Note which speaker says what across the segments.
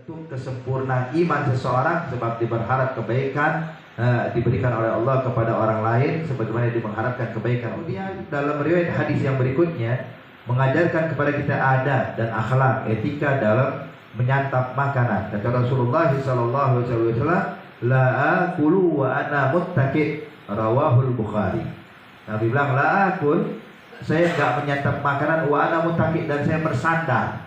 Speaker 1: bentuk kesempurnaan iman seseorang, sebab dia berharap kebaikan diberikan oleh Allah kepada orang lain sebagaimana dia mengharapkan kebaikan. Kemudian dalam riwayat hadis yang berikutnya mengajarkan kepada kita adab dan akhlak, etika dalam menyantap makanan. Kata Rasulullah SAW, la akulu wa ana muttaqi, rawahul Bukhari. Nabi bilang, la akul, saya enggak menyantap makanan, wa ana muttaqi, dan saya bersandar.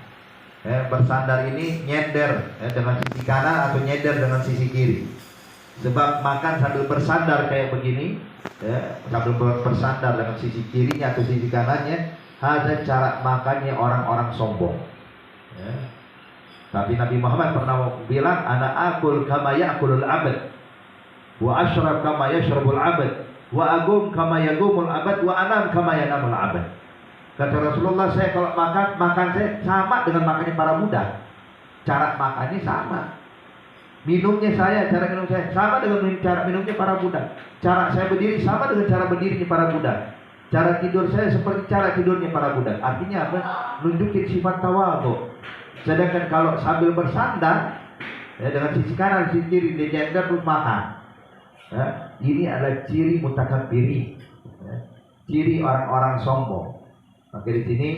Speaker 1: Bersandar ini nyender dengan sisi kanan atau nyender dengan sisi kiri. Sebab makan sambil bersandar kayak begini, sambil bersandar dengan sisi kirinya atau sisi kanannya, ada cara makannya orang-orang sombong. Tapi Nabi Muhammad pernah bilang, ana akul kama ya'kulul abad, wa ashrab kama yashrabul abad, wa agum kama yagumul abad, wa anam kama yanamul abad. Kata Rasulullah, saya kalau makan saya sama dengan makannya para budak. Cara makannya sama. Minumnya cara minum saya sama dengan cara minumnya para budak. Cara saya berdiri sama dengan cara berdirinya para budak. Cara tidur saya seperti cara tidurnya para budak. Artinya apa? Nunjukin sifat tawadhu. Sedangkan kalau sambil bersandar, dengan sisi kanan, sisi kiri, dia nyender terus makan. Ini adalah ciri mutakabbirin, ciri orang-orang sombong. Maka di sini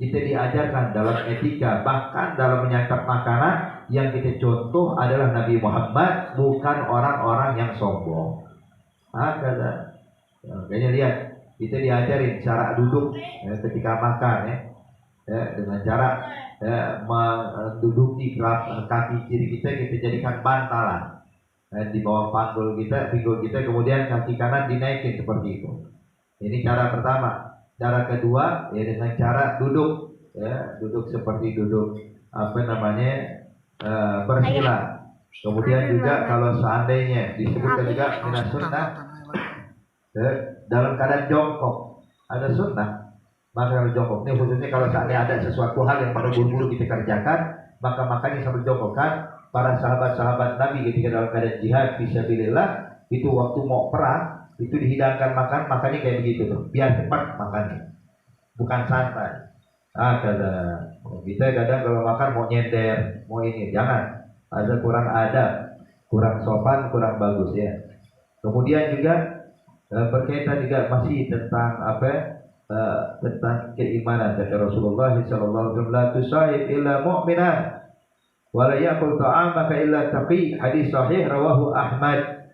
Speaker 1: kita diajarkan dalam etika, bahkan dalam menyantap makanan, yang kita contoh adalah Nabi Muhammad, bukan orang-orang yang sombong. Kayaknya lihat, kita diajarin cara duduk ketika makan, dengan cara menduduki kaki kiri kita jadikan bantalan di bawah pinggul kita, kemudian kaki kanan dinaikin seperti itu. Ini cara pertama. Cara kedua dengan cara duduk, duduk seperti duduk bersila. Kemudian juga kalau seandainya disebutkan juga minas sunnah, dalam keadaan jongkok ada sunnah, maka kalau jongkok ini khususnya kalau seandainya ada sesuatu hal yang pada buru-buru kita kerjakan, maka makanya sambil jongkok. Kan para sahabat-sahabat Nabi ketika dalam keadaan jihad fisabilillah, itu waktu mau perang, itu dihidangkan makannya kayak begitu tuh, biar cepat makannya, bukan santai. Kita kadang kalau makan mau nyender, mau ini, jangan. Ada kurang adab, kurang sopan, kurang bagus ya. Kemudian juga berkaitan juga masih tentang tentang keimanan. Kata Rasulullah SAW, la tusahib illa mu'minan, wa la ya'kul ta'amaka illa taqi. Hadis sahih rawahu Ahmad.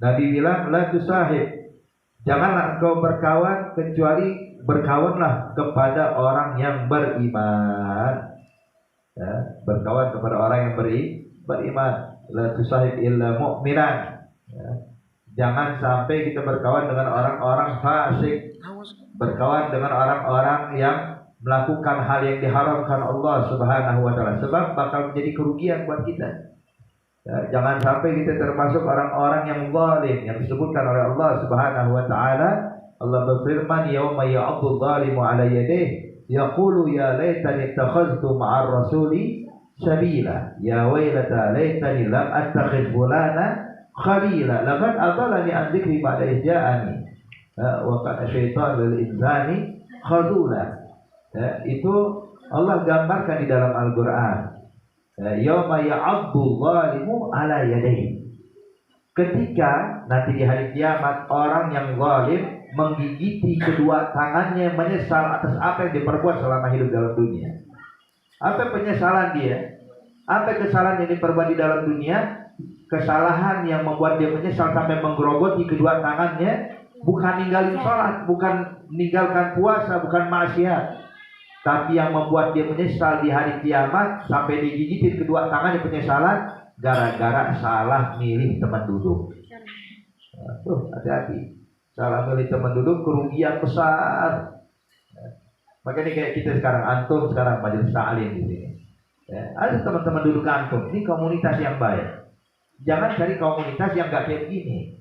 Speaker 1: Nabi bilang, la tusahib, janganlah engkau berkawan kecuali berkawanlah kepada orang yang beriman. Berkawan kepada orang yang beriman. La tusahib illa mu'minan. Jangan sampai kita berkawan dengan orang-orang fasik, berkawan dengan orang-orang yang melakukan hal yang diharamkan Allah Subhanahu wa taala, sebab bakal menjadi kerugian buat kita. Jangan sampai kita termasuk orang-orang yang zalim yang disebutkan oleh Allah Subhanahu wa taala. Allah berfirman, yauma ya'addu dzalimu 'ala yadayhi yaqulu ya laitani ittakhadhtu ma'ar rasuli sabila, ya wailata laitani lam attakhidh fulana khalila laqad adallani an dzikri ba'da idh ja'ani wa kana syaitanu lil insani khadula. Itu Allah gambarkan di dalam Al-Qur'an. Yauma ya'addu dzalimu 'ala yadayhi, ketika nanti di hari kiamat orang yang zalim menggigiti kedua tangannya, menyesal atas apa yang diperbuat selama hidup dalam dunia. Apa penyesalan dia? Apa kesalahan yang diperbuat di dalam dunia? Kesalahan yang membuat dia menyesal sampai menggerogoti kedua tangannya, bukan ninggalin sholat, bukan meninggalkan puasa, bukan maksiat, tapi yang membuat dia menyesal di hari kiamat sampai digigitin kedua tangannya, penyesalan gara-gara salah milih teman duduk. Hati-hati, salah milih teman duduk kerugian besar. Makanya kayak kita sekarang, antum sekarang majelis ta'lim di sini. Ada teman-teman duduk antum, ini komunitas yang baik. Jangan cari komunitas yang gak kayak gini.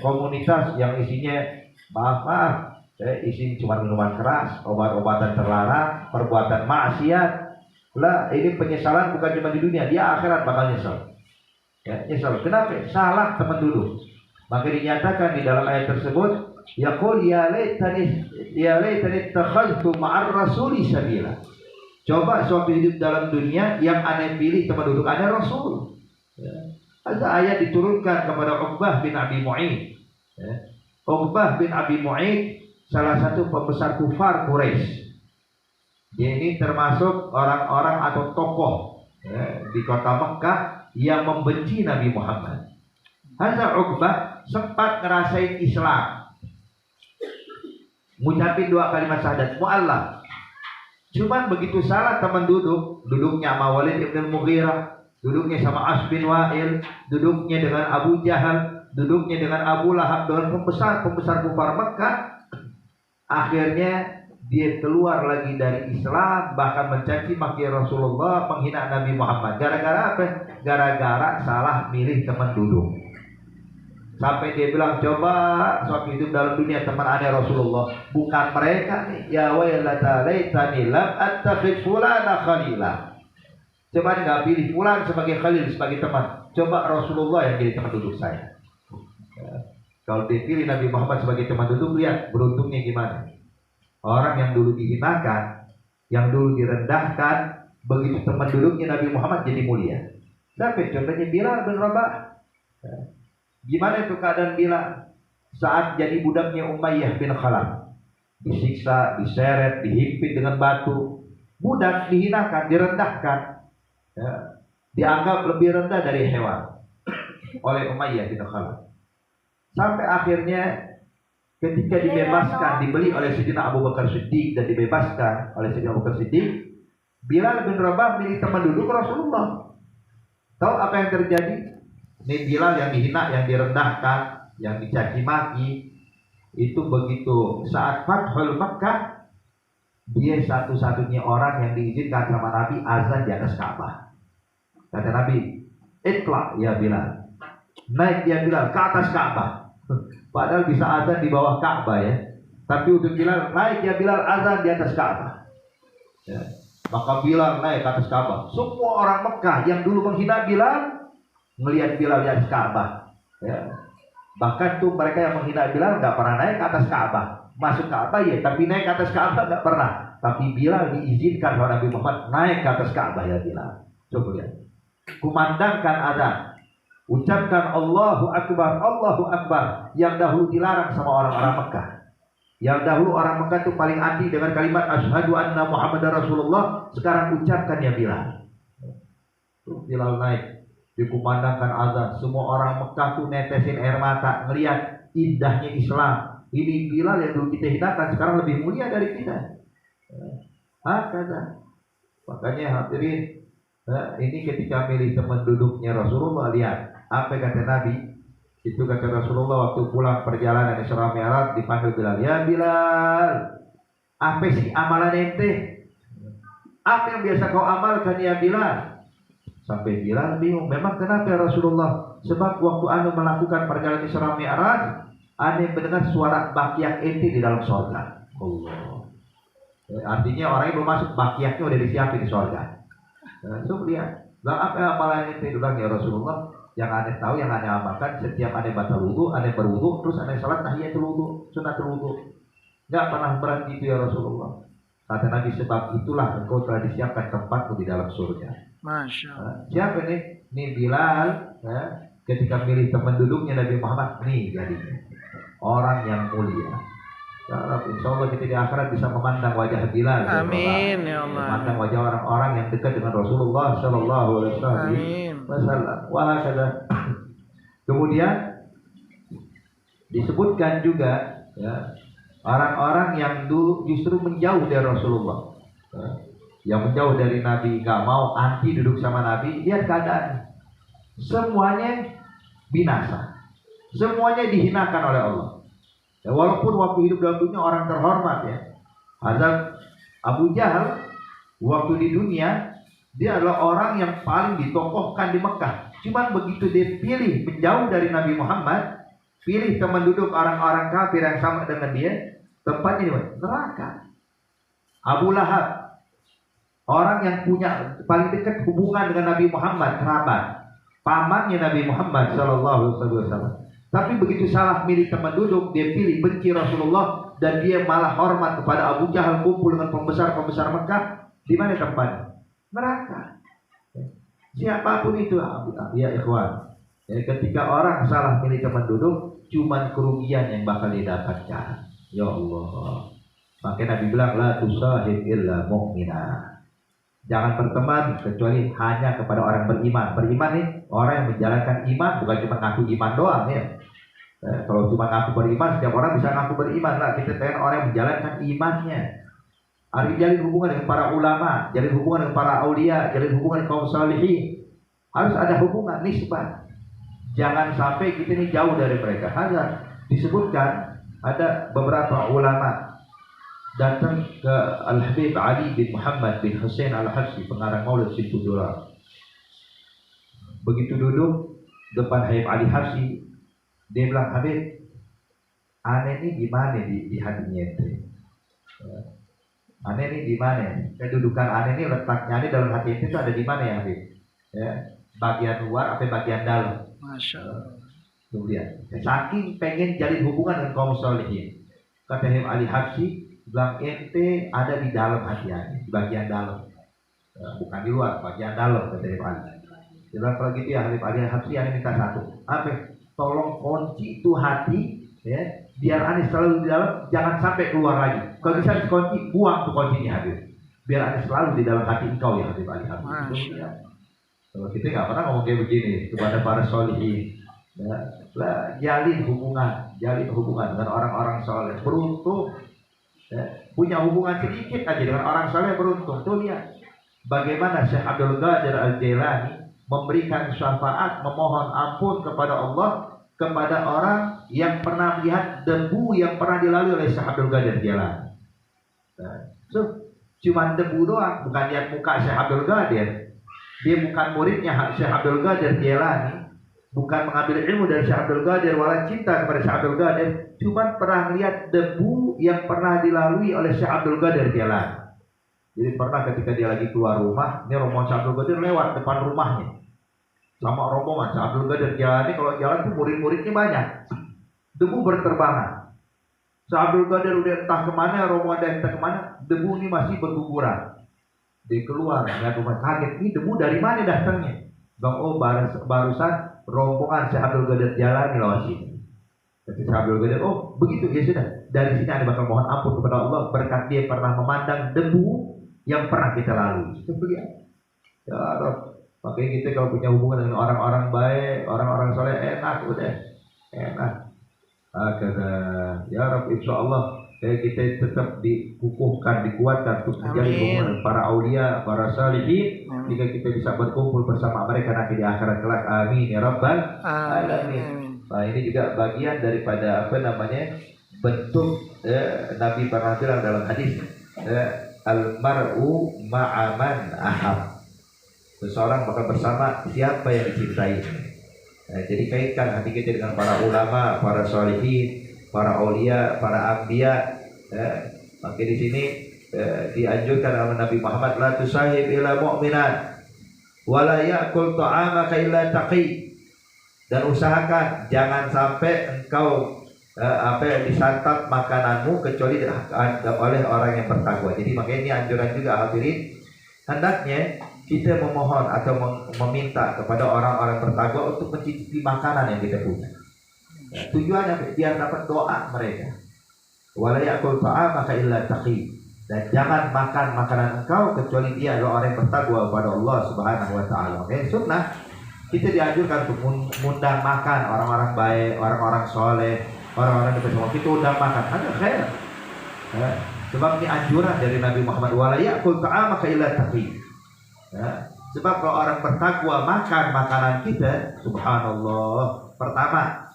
Speaker 1: Komunitas yang isinya maaf, isinya cuma minuman keras, obat-obatan terlarang, perbuatan maksiat. Lah, ini penyesalan bukan cuma di dunia, dia akhirat bakal nyesal. Nyesal. Kenapa? Salah teman duduk. Maka dinyatakan di dalam ayat tersebut, yaqul ya laitani ittakhadhtu ma'ar rasuli sabila. Coba suatu hidup dalam dunia yang aneh pilih tempat duduk aneh Rasul. Ya. Ada ayat diturunkan kepada Uqbah bin Abi Mu'aid. Ya. Uqbah bin Abi Mu'aid salah satu pembesar kufar Quraisy. Dia ini termasuk orang-orang atau tokoh ya, di kota Mekah yang membenci Nabi Muhammad. Hadza Uqbah sempat ngerasain Islam, ngucapin 2 kalimat syahadat mu'allaf. Cuman begitu salah teman duduknya sama Walid ibn Mughirah, duduknya sama As bin Wa'il, duduknya dengan Abu Jahal, duduknya dengan Abu Lahab, dengan pembesar kufar Mekah. Akhirnya dia keluar lagi dari Islam, bahkan mencaci maki Rasulullah, menghina Nabi Muhammad. Gara-gara apa? Gara-gara salah milih teman duduk. Sampai dia bilang, coba suatu hidup dalam dunia teman aneh Rasulullah, bukan mereka nih. Ya wailata laitani lam attakhid fulana khalila. Coba nggak pilih fulan sebagai khalil, sebagai teman. Coba Rasulullah yang jadi teman duduk saya. Ya. Kalau dipilih Nabi Muhammad sebagai teman duduk, lihat beruntungnya gimana. Orang yang dulu dihinakan, yang dulu direndahkan, begitu teman duduknya Nabi Muhammad jadi mulia. Sampai contohnya Bilal bin Rabah. Ya. Gimana itu keadaan Bilal saat jadi budaknya Umayyah bin Khalaf? Disiksa, diseret, dihimpit dengan batu. Budak dihinakan, direndahkan, ya, dianggap lebih rendah dari hewan oleh Umayyah bin Khalaf. Sampai akhirnya ketika dibebaskan, dibeli oleh Sayyidina Abu Bakar Siddiq dan dibebaskan oleh Sayyidina Abu Bakar Siddiq, Bilal bin Rabah milih teman duduk Rasulullah. Tahu apa yang terjadi? Ini Bilal yang dihina, yang direndahkan, yang dicaci maki. Itu begitu saat Fathul Makkah, dia satu-satunya orang yang diizinkan sama Nabi azan di atas Ka'bah. Kata Nabi, "Iqla ya Bilal." Naik dia Bilal ke atas Ka'bah. Padahal bisa azan di bawah Ka'bah ya. Tapi untuk Bilal, naik ya Bilal azan di atas Ka'bah. Ya. Maka Bilal naik ke atas Ka'bah. Semua orang Mekah yang dulu menghina Bilal melihat Bilal di atas Ka'bah. Ya. Bahkan tuh mereka yang menghina Bilal nggak pernah naik ke atas Ka'bah. Masuk Ka'bah ya, tapi naik ke atas Ka'bah nggak pernah. Tapi Bilal diizinkan oleh Nabi Muhammad naik ke atas Ka'bah ya Bilal. Coba lihat. Kumandangkan azan. Ucapkan Allahu Akbar, Allahu Akbar. Yang dahulu dilarang sama orang-orang Mekah. Yang dahulu orang Mekah itu paling anti dengan kalimat Asyhadu anna Muhammadar Rasulullah. Sekarang ucapkan ya Bilal. Tuh Bilal naik. Dikumandangkan azan, semua orang Mekah tuh netesin air mata ngelihat indahnya Islam. Ini Bilal yang dulu kita hinakan sekarang lebih mulia dari kita. Kata. Makanya hadirin, ini ketika milih teman duduknya Rasulullah, lihat apa kata Nabi. Itu kata Rasulullah waktu pulang perjalanan Isra Mi'raj, dipanggil Bilal, ya Bilal, apa sih amalan ente? Apa yang biasa kau amalkan ya Bilal? Sampai Bilal bingung, memang kenapa ya Rasulullah? Sebab waktu anu melakukan perjalanan Isra Mi'raj, ane mendengar suara bakiak ente di dalam surga. Allah. Artinya orang yang belum masuk, bakiaknya udah disiapin di surga. So lihat, apa amalan ente? Bilang ya Rasulullah, yang ane tahu, yang ane amalkan, setiap ane batal wudu, ane berwudu, terus ane salat tahiyatul wudu, sunatul wudu. Enggak pernah berhenti itu ya Rasulullah. Kata Nabi, sebab itulah engkau telah disiapkan tempatmu di dalam surga. Masya Allah. Siapa nih? Ini Bilal ya, ketika milih teman duduknya Nabi Muhammad, nih jadinya orang yang mulia. Insya Allah kita di akhirat bisa memandang wajah Bilal. Amin ya Allah. Memandang wajah orang-orang yang dekat dengan Rasulullah Sallallahu Alaihi Wasallam. Wah kata. Kemudian disebutkan juga ya, orang-orang yang dulu justru menjauh dari Rasulullah. Ya. Yang menjauh dari Nabi, gak mau, anti duduk sama Nabi, lihat keadaan. Semuanya binasa. Semuanya dihinakan oleh Allah. Ya, walaupun waktu hidup dalam dunia orang terhormat ya. Azab Abu Jahal waktu di dunia, dia adalah orang yang paling ditokohkan di Mekah. Cuman begitu dia pilih menjauh dari Nabi Muhammad, pilih teman duduk orang-orang kafir yang sama dengan dia, tempatnya di mana? Neraka. Abu Lahab, orang yang punya paling dekat hubungan dengan Nabi Muhammad, kerabat, pamannya Nabi Muhammad Sallallahu Alaihi Wasallam. Tapi begitu salah milih teman duduk, dia pilih benci Rasulullah dan dia malah hormat kepada Abu Jahal, kumpul dengan pembesar-pembesar Mekah. Di mana tempatnya? Neraka. Siapapun itu, ya ikhwan. Jadi ketika orang salah milih teman duduk, cuman kerugian yang bakal didapatkan. Ya Allah. Makanya Nabi bilang, la tusahib illa mu'minah. Jangan berteman kecuali hanya kepada orang beriman. Beriman nih, orang yang menjalankan iman, bukan cuma ngaku iman doang ya. Kalau cuma ngaku beriman, setiap orang bisa ngaku beriman lah. Kita pengen orang yang menjalankan imannya. Harus jalin hubungan dengan para ulama, jalin hubungan dengan para aulia, jalin hubungan dengan kaum salihin. Harus ada hubungan nisbah. Jangan sampai kita ini jauh dari mereka. Hanya disebutkan ada beberapa ulama datang ke Al-Habib Ali bin Muhammad bin Hussein Al-Habsyi, pengarang Maulid Simfudura. Begitu duduk depan Habib Ali Habsyi, dia bilang, Habib, aneh ini gimana di hatinya itu? Aneh ini di mana? Kedudukan aneh ini, letaknya aneh dalam hati itu ada di mana ya Habib? Ya, bagian luar atau bagian dalam? Masya Allah. Tuh lihat, saking pengen jalin hubungan dengan kaum solihin. Kata Habib Ali Habsyi, bilang ente ada di dalam hati aneh, di bagian dalam, bukan di luar, bagian dalam, kata Habib Ali. Dia bilang, kalau gitu ya Habib Ali Habsyi, aneh minta satu, apa? Tolong kunci itu hati, ya, biar aneh selalu di dalam, jangan sampai keluar lagi. Kalau bisa dikunci, buang tuh kuncinya Habib. Biar aneh selalu di dalam hati engkau ya Habib Ali Habsyi. Kalau kita nggak pernah ngomong kayak begini kepada para solihin. Ya, lah, jalin hubungan dengan orang-orang soleh. Beruntung, ya, punya hubungan sedikit aja dengan orang soleh, beruntung. Tuh lihat bagaimana Syekh Abdul Qadir Al-Jailani memberikan syafaat, memohon ampun kepada Allah kepada orang yang pernah melihat debu yang pernah dilalui oleh Syekh Abdul Qadir Jailani. Cuma debu doang, bukan lihat muka Syekh Abdul Qadir. Dia bukan muridnya Syekh Abdul Qadir Jailani, bukan mengambil ilmu dari Syekh Abdul Qadir, wala cinta kepada Syekh Abdul Qadir, cuma pernah melihat debu yang pernah dilalui oleh Syekh Abdul Qadir Jailani. Jadi pernah ketika dia lagi keluar rumah, ini rombongan Syekh Abdul Qadir lewat depan rumahnya. Sama rombongan Syekh Abdul Qadir Jailani, kalau jalan tuh murid-muridnya banyak. Debu berterbangan. Syekh Abdul Qadir udah entah kemana, rombongan dia entah kemana, debu ini masih berguguran. Dia keluar, nggak cuma kaget, ini debu dari mana datangnya? Bang, oh barusan rombongan Syekh Abdul Qadir Jailani lewat sini. Jadi Syekh Abdul Qadir, oh begitu, ya sudah. Dari sini Anda bakal mohon ampun kepada Allah berkat dia pernah memandang debu yang pernah kita lalui. Itu begitu. Ya Allah, makanya kita kalau punya hubungan dengan orang-orang baik, orang-orang soleh, enak udah, enak. Akhirnya, ya Rabb, insya Allah kita tetap dikukuhkan, dikuatkan untuk menjadi hubungan para aulia, para salihin, jika kita bisa berkumpul bersama mereka nanti di akhirat kelak. Amin ya Rabbal alamin. Nah, ini juga bagian daripada bentuk Nabi pernah bilang dalam hadis, al-mar'u ma'aman ahab. Seseorang bakal bersama siapa yang dicintai. Jadi kaitkan hati kita dengan para ulama, para salihin, para aulia, para anbiya. Maka di sini dianjurkan oleh Nabi Muhammad, la tusahib ila mu'minan wa la ya'kul ta'amaka illa taqi. Dan usahakan jangan sampai engkau disantap makananmu kecuali oleh orang yang bertakwa. Jadi makanya ini anjuran juga hadirin, hendaknya kita memohon atau meminta kepada orang-orang bertakwa untuk mencicipi makanan yang kita punya. Tujuannya biar dapat doa mereka. Wala ya'kul ta'amaka illa taqi. Dan jangan makan makanan engkau kecuali dia adalah orang yang bertakwa kepada Allah Subhanahu wa taala. Oke, sunnah kita dianjurkan untuk mengundang makan orang-orang baik, orang-orang soleh, orang-orang yang bersama kita undang makan. Ada khair. Sebab ini anjuran dari Nabi Muhammad, wala ya'kul ta'amaka illa taqi. Sebab kalau orang bertakwa makan makanan kita, subhanallah, pertama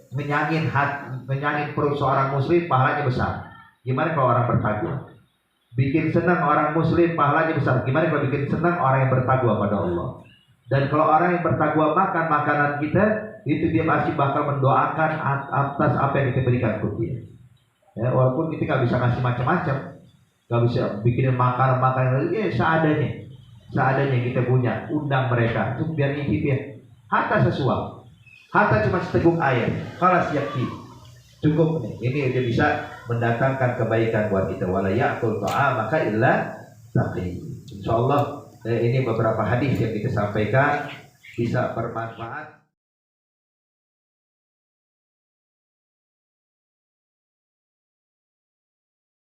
Speaker 1: menyangin perut seorang muslim, pahalanya besar. Gimana kalau orang bertakwa? Bikin senang orang muslim, pahalanya besar. Gimana kalau bikin senang orang yang bertakwa pada Allah? Dan kalau orang yang bertakwa makan makanan kita, itu dia masih bakal mendoakan atas apa yang kita berikan ke dia. Ya, walaupun kita nggak bisa ngasih macam-macam, nggak bisa bikin makanan seadanya kita punya, undang mereka untuk biar nyicipin. Hatta sesuap, hatta cuma seteguk air, kalau siap cukup nih. Ini dia bisa mendatangkan kebaikan buat kita. Wala ya'kul ta'amaka illa taqi. Insyaallah ini beberapa hadis yang kita sampaikan bisa bermanfaat.